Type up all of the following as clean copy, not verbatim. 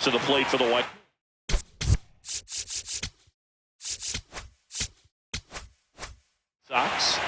To the plate for the White Sox.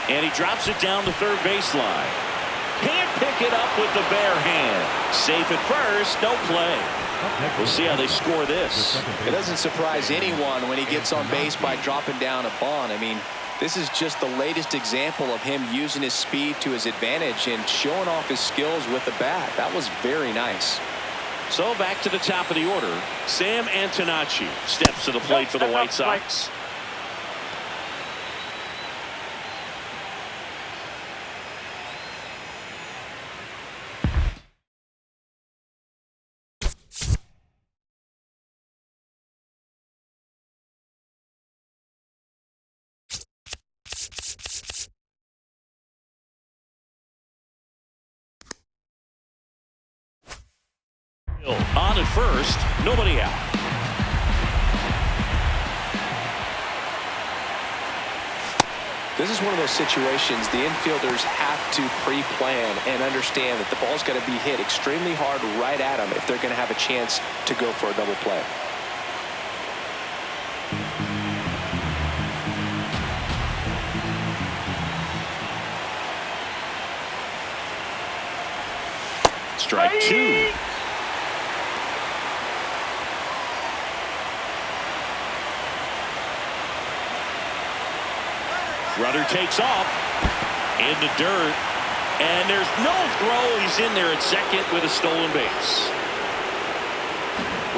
And he drops it down the third baseline. Can't pick it up with the bare hand. Safe at first, no play. We'll see how they score this. It doesn't surprise anyone when he gets on base by dropping down a bunt. I mean, this is just the latest example of him using his speed to his advantage and showing off his skills with the bat. That was very nice. So back to the top of the order. Sam Antonacci steps to the plate for the White Sox. On at first, nobody out. This is one of those situations the infielders have to pre-plan and understand that the ball's got to be hit extremely hard right at them if they're going to have a chance to go for a double play. Strike two. Runner takes off in the dirt, and there's no throw. He's in there at second with a stolen base.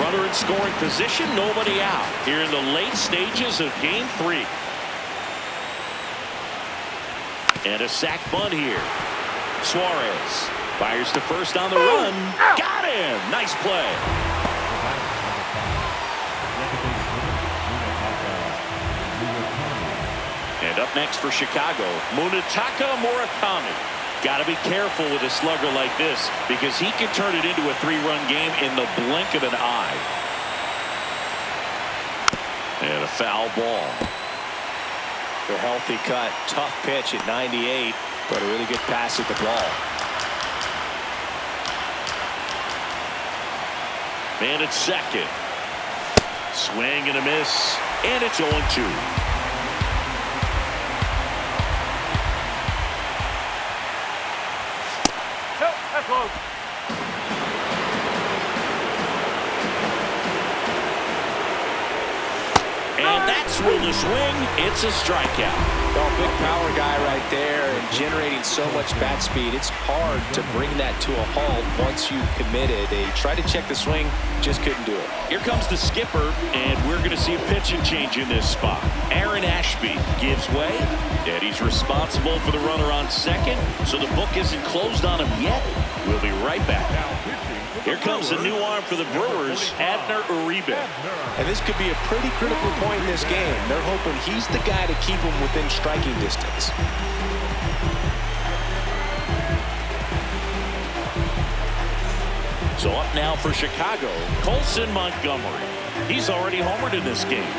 Runner in scoring position, nobody out here in the late stages of game 3. And a sac bunt here. Suarez fires to first on the run. Got him. Nice play. And up next for Chicago, Munetaka Murakami. Got to be careful with a slugger like this because he can turn it into a 3-run game in the blink of an eye. And a foul ball. The healthy cut. Tough pitch at 98, but a really good pass at the ball. Man at second. Swing and a miss. And it's 0-2. And that's ruled a swing. It's a strikeout. Well, big power guy right there and generating so much bat speed. It's hard to bring that to a halt once you've committed. They tried to check the swing, just couldn't do it. Here comes the skipper, and we're going to see a pitching change in this spot. Aaron Ashby gives way, and he's responsible for the runner on second, so the book isn't closed on him yet. We'll be right back. Here comes a new arm for the Brewers, Abner Uribe. And this could be a pretty critical point in this game. They're hoping he's the guy to keep them within striking distance. So up now for Chicago, Colson Montgomery. He's already homered in this game.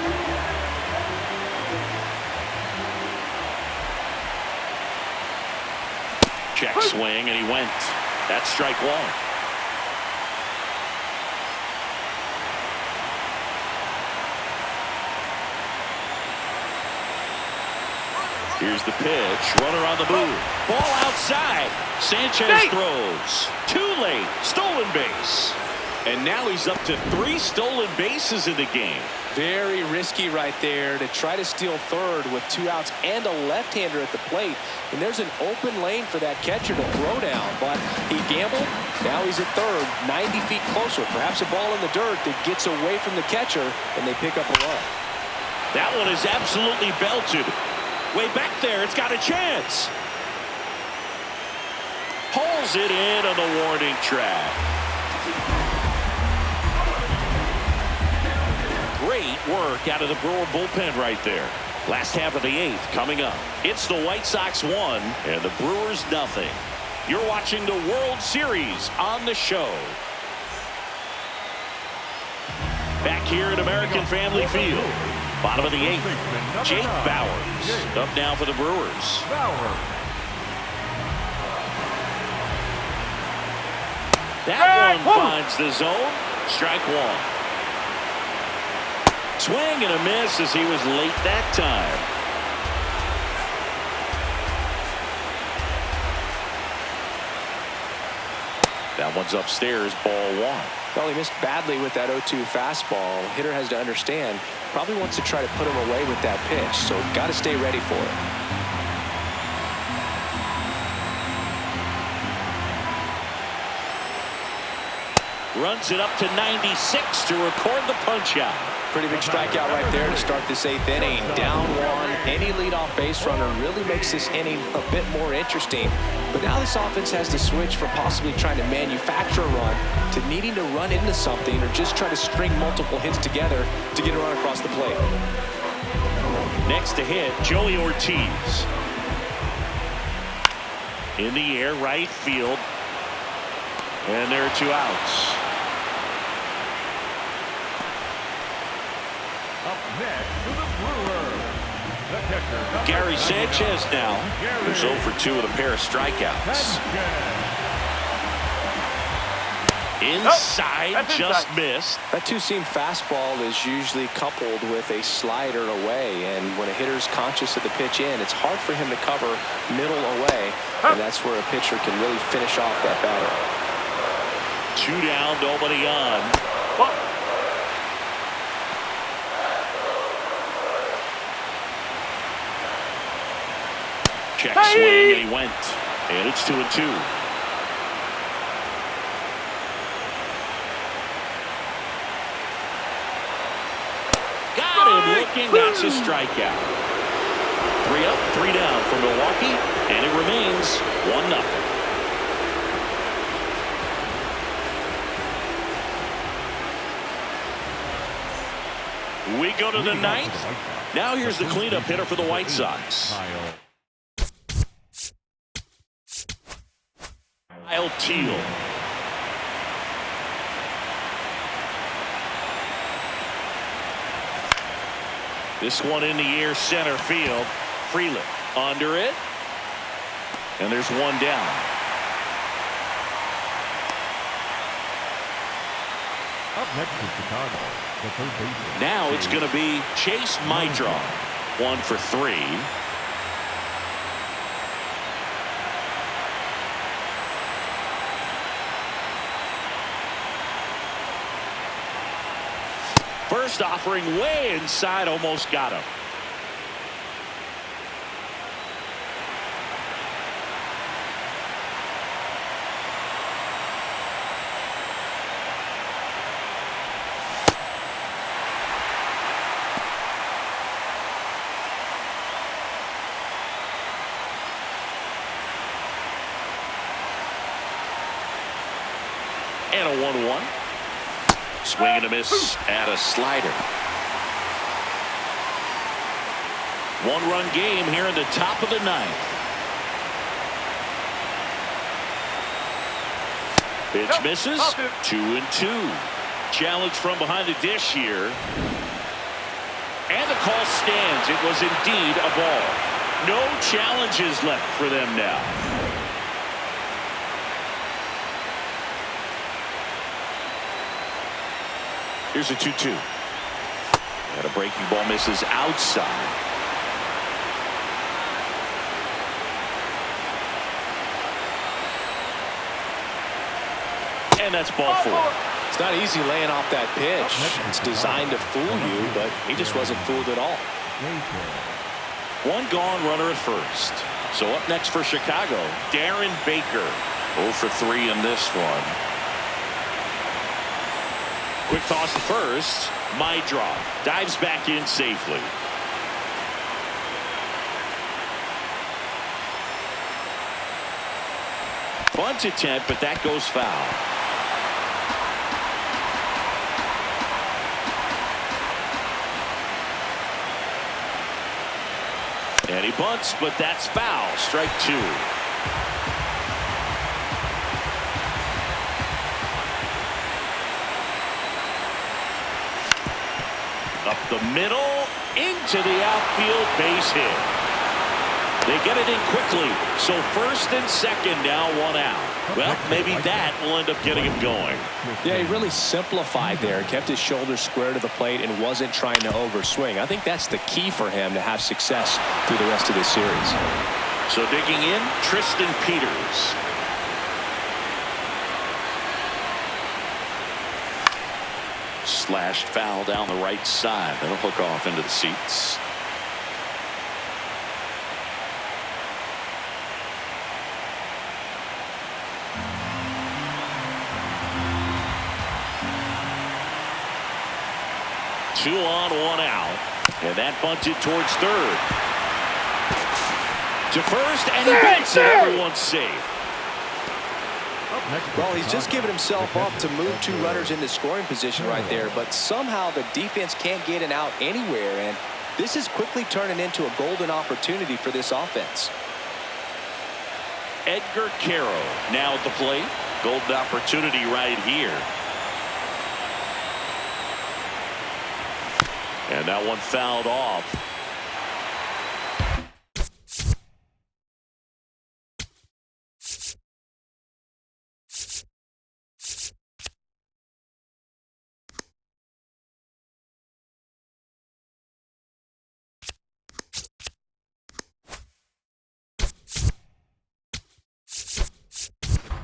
Check swing, and he went. That's strike one. Here's the pitch. Runner on the move. Ball outside. Sanchez throws. Too late. Stolen base. And now he's up to 3 stolen bases in the game. Very risky right there to try to steal third with 2 outs and a left-hander at the plate. And there's an open lane for that catcher to throw down. But he gambled. Now he's at third, 90 feet closer. Perhaps a ball in the dirt that gets away from the catcher, and they pick up a run. That one is absolutely belted. Way back there, it's got a chance. Hauls it in on the warning track. Great work out of the Brewer bullpen right there. Last half of the 8th coming up. It's the White Sox 1 and the Brewers nothing. You're watching the World Series on the show. Back here at American Family Field. Bottom of the 8th. Jake Bauers up now for the Brewers. That one finds the zone. Strike one. Swing and a miss as he was late that time. That one's upstairs, ball one. Well, he missed badly with that 0-2 fastball. Hitter has to understand, probably wants to try to put him away with that pitch, so got to stay ready for it. Runs it up to 96 to record the punch out. Pretty big strikeout right there to start this 8th inning. Down one, any leadoff base runner really makes this inning a bit more interesting. But now this offense has to switch from possibly trying to manufacture a run to needing to run into something or just try to string multiple hits together to get a run across the plate. Next to hit, Joey Ortiz. In the air, right field. And there are 2 outs. Up next to the Brewers, the catcher, Gary Sanchez now, who's 0 for 2 with a pair of strikeouts. Inside, just missed. That two-seam fastball is usually coupled with a slider away, and when a hitter's conscious of the pitch in, it's hard for him to cover middle away, and that's where a pitcher can really finish off that batter. 2 down, nobody on. Check swing, and he went. And it's 2-2. Got him looking. That's a strikeout. 3 up, 3 down for Milwaukee, and it remains 1-0. We go to the 9th. Now here's the cleanup hitter for the White Sox. Kyle Teal. This one in the air, center field. Freeland under it. And there's 1 down. Up next to Chicago, the third baseman. Now it's going to be Chase Maidron. 1 for 3. First offering way inside, almost got him. And a 1-1. Swing and a miss at a slider. 1-run game here in the top of the 9th. Pitch misses. 2-2. Challenge from behind the dish here. And the call stands. It was indeed a ball. No challenges left for them now. Here's a 2-2. And a breaking ball misses outside. And that's ball 4. It's not easy laying off that pitch. It's designed to fool you, but he just wasn't fooled at all. 1 gone, runner at first. So up next for Chicago, Darren Baker. 0 for 3 in this one. Quick toss to first. Maidron dives back in safely. Bunt attempt, but that goes foul. And he bunts, but that's foul. Strike 2. Up the middle, into the outfield, base hit. They get it in quickly. So first and second, now one out. Well, maybe that will end up getting him going. Yeah, he really simplified there. Kept his shoulders square to the plate and wasn't trying to overswing. I think that's the key for him to have success through the rest of this series. So digging in, Tristan Peters. Slashed foul down the right side. That'll hook off into the seats. Two on, one out. And that bunted towards third. To first, and he makes it. Everyone's safe. Well, he's just given himself up to move two runners into scoring position right there, but somehow the defense can't get an out anywhere, and this is quickly turning into a golden opportunity for this offense. Edgar Caro now at the plate. Golden opportunity right here. And that one fouled off.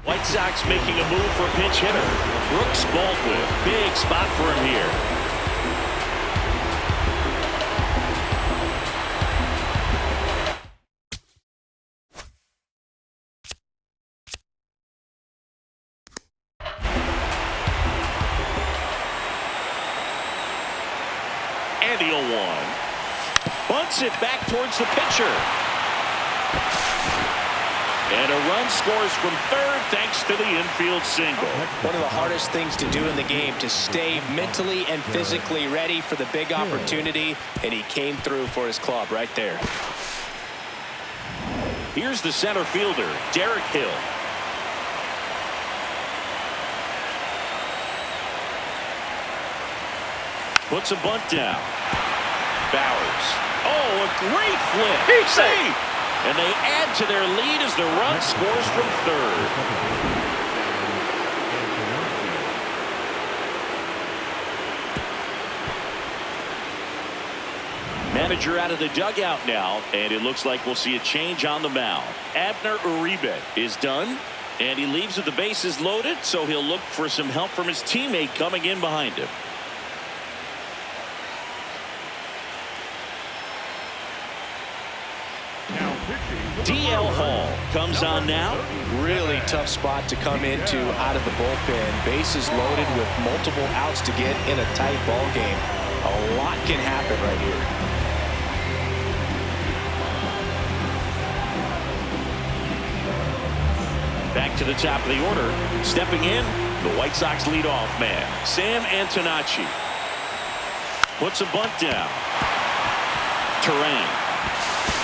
White Sox making a move for a pinch hitter. Brooks Baldwin. Big spot for him here. And the 0-1. Bunts it back towards the pitcher. And a run scores from third thanks to the infield single. One of the hardest things to do in the game, to stay mentally and physically ready for the big opportunity, and he came through for his club right there. Here's the center fielder, Derek Hill. Puts a bunt down. Bowers. Oh, a great flip. He's safe. And they add to their lead as the run scores from third. Manager out of the dugout now, and it looks like we'll see a change on the mound. Abner Uribe is done, and he leaves with the bases loaded, so he'll look for some help from his teammate coming in behind him. D.L. Hall comes on now. Really tough spot to come into out of the bullpen. Bases loaded with multiple outs to get in a tight ball game. A lot can happen right here. Back to the top of the order. Stepping in, the White Sox leadoff man, Sam Antonacci. Puts a bunt down. Terrain.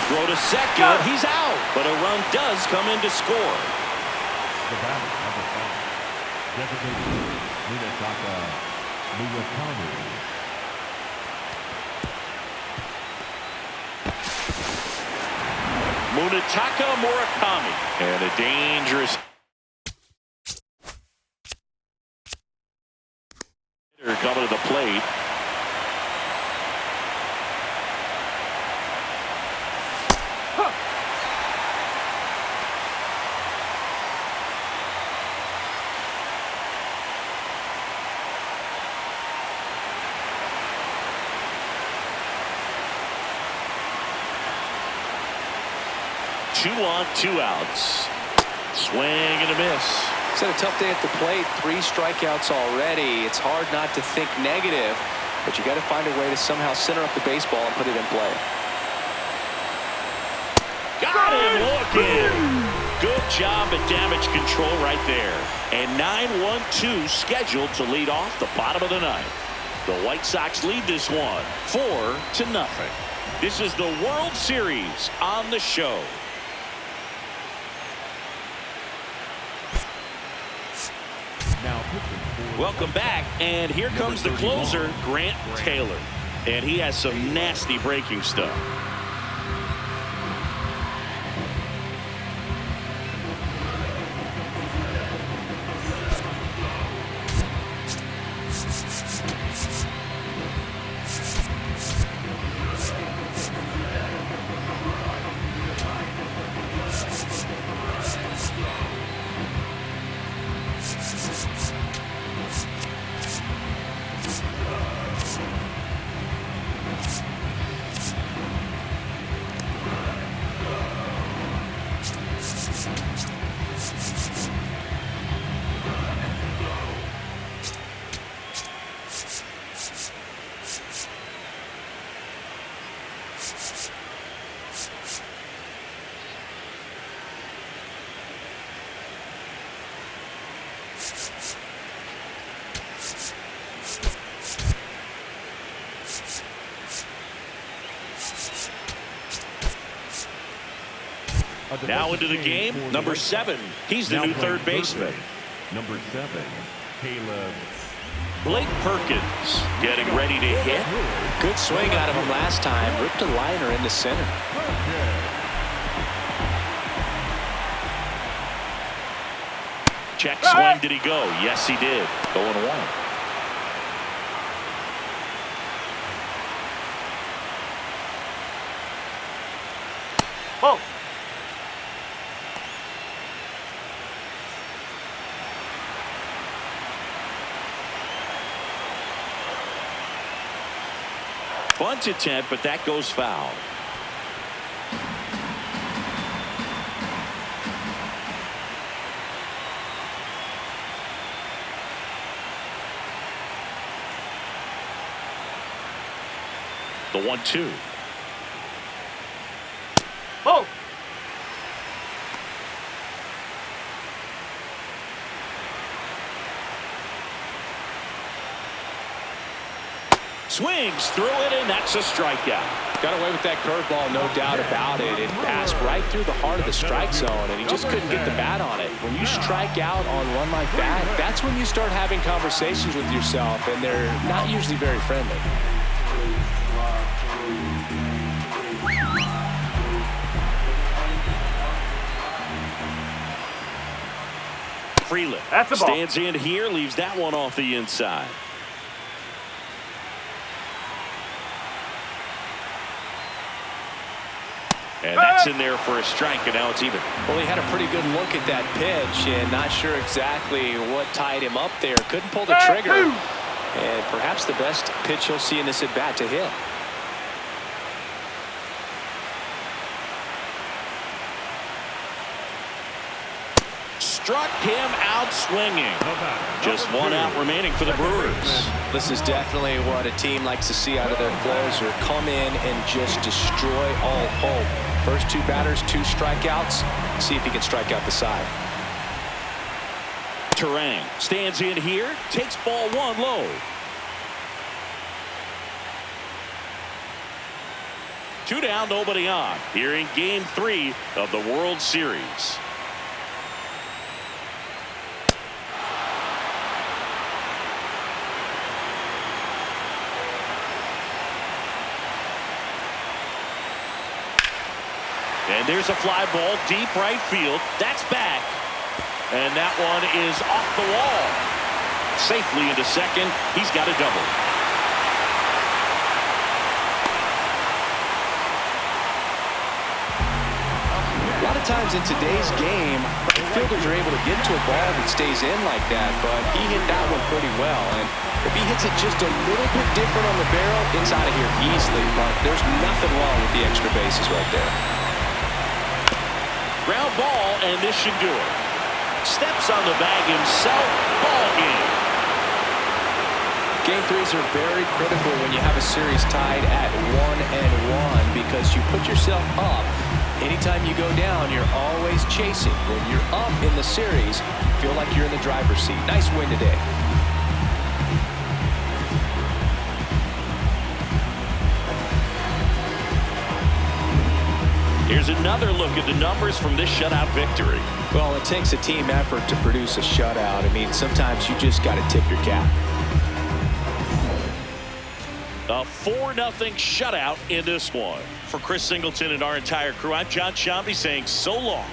Throw to second. He's out. But a run does come in to score. The batter, number 5. Designated Munetaka Murakami. And a dangerous hitter coming to the plate. Two on, two outs. Swing and a miss. It's had a tough day at the plate. 3 strikeouts already. It's hard not to think negative, but you got to find a way to somehow center up the baseball and put it in play. Got him looking. Good job at damage control right there. And 9-1-2 scheduled to lead off the bottom of the ninth. The White Sox lead this one 4-0. This is the World Series on the show. Welcome back, and here comes the closer, Grant Taylor, and he has some nasty breaking stuff. Now into the game, number 7. He's the new third baseman. Number 7, Caleb. Blake Perkins getting ready to hit. Good swing out of him last time. Ripped a liner into center. Check swing. Did he go? Yes, he did. 0-1. Oh. Bunt attempt, but that goes foul. The 1-2. Oh. Swings through it, and that's a strikeout. Got away with that curveball, no doubt about it. It passed right through the heart of the strike zone, and he just couldn't get the bat on it. When you strike out on one like that, that's when you start having conversations with yourself, and they're not usually very friendly. Freeland That's a ball. stands in here, leaves that one off the inside. And that's in there for a strike, and now it's even. Well, he had a pretty good look at that pitch, and not sure exactly what tied him up there. Couldn't pull the trigger, and perhaps the best pitch he'll see in this at-bat to hit. Struck him out swinging. Just one out remaining for the Brewers. This is definitely what a team likes to see out of their closer. Come in and just destroy all hope. First 2 batters, 2 strikeouts. See if he can strike out the side. Terang stands in here, takes ball 1 low. 2 down, nobody on. Here in Game 3 of the World Series. And there's a fly ball deep right field. That's back. And that one is off the wall. Safely into second. He's got a double. A lot of times in today's game, fielders are able to get to a ball that stays in like that, but he hit that one pretty well. And if he hits it just a little bit different on the barrel, it's out of here easily. But there's nothing wrong with the extra bases right there. Ground ball, and this should do it. Steps on the bag himself. Ball game. Game 3s are very critical when you have a series tied at 1-1 because you put yourself up. Anytime you go down, you're always chasing. When you're up in the series, you feel like you're in the driver's seat. Nice win today. Here's another look at the numbers from this shutout victory. Well, it takes a team effort to produce a shutout. I mean, sometimes you just got to tip your cap. A 4-0 shutout in this one. For Chris Singleton and our entire crew, I'm John Shambi saying so long.